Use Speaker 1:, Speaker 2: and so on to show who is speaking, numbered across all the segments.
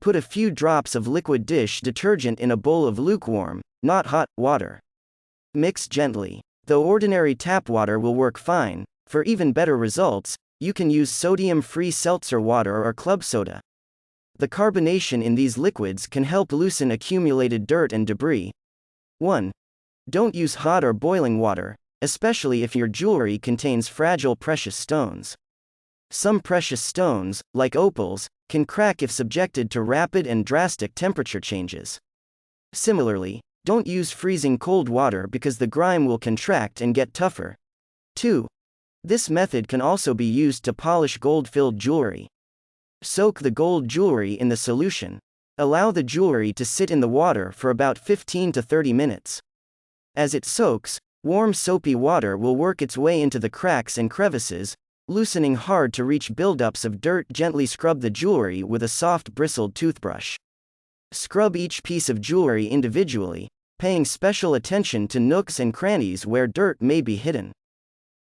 Speaker 1: Put a few drops of liquid dish detergent in a bowl of lukewarm, not hot, water. Mix gently. Though ordinary tap water will work fine, for even better results, you can use sodium-free seltzer water or club soda. The carbonation in these liquids can help loosen accumulated dirt and debris. 1. Don't use hot or boiling water, especially if your jewelry contains fragile precious stones. Some precious stones, like opals, can crack if subjected to rapid and drastic temperature changes. Similarly, don't use freezing cold water because the grime will contract and get tougher. 2. This method can also be used to polish gold-filled jewelry. Soak the gold jewelry in the solution. Allow the jewelry to sit in the water for about 15 to 30 minutes. As it soaks, warm soapy water will work its way into the cracks and crevices, loosening hard-to-reach buildups of dirt. Gently scrub the jewelry with a soft bristled toothbrush. Scrub each piece of jewelry individually, paying special attention to nooks and crannies where dirt may be hidden.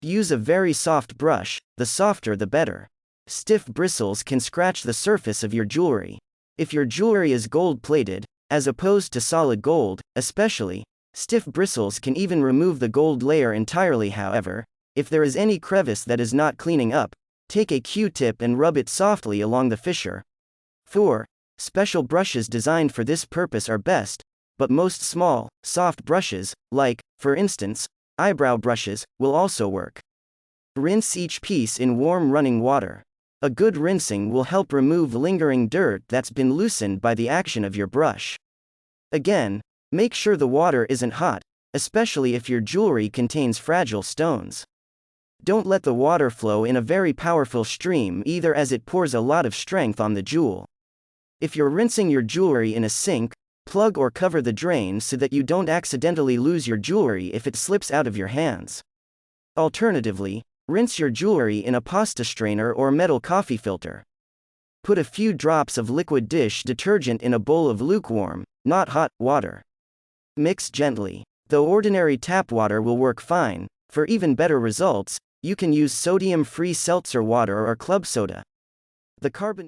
Speaker 1: Use a very soft brush, the softer the better. Stiff bristles can scratch the surface of your jewelry. If your jewelry is gold-plated, as opposed to solid gold, especially, stiff bristles can even remove the gold layer entirely. However, if there is any crevice that is not cleaning up, take a Q-tip and rub it softly along the fissure. 4. Special brushes designed for this purpose are best, but most small, soft brushes, like, for instance, eyebrow brushes, will also work. Rinse each piece in warm running water. A good rinsing will help remove lingering dirt that's been loosened by the action of your brush. Again, make sure the water isn't hot, especially if your jewelry contains fragile stones. Don't let the water flow in a very powerful stream either, as it pours a lot of strength on the jewel. If you're rinsing your jewelry in a sink, plug or cover the drain so that you don't accidentally lose your jewelry if it slips out of your hands. Alternatively, rinse your jewelry in a pasta strainer or metal coffee filter. Put a few drops of liquid dish detergent in a bowl of lukewarm, not hot, water. Mix gently. Though ordinary tap water will work fine, for even better results, you can use sodium-free seltzer water or club soda. The carbon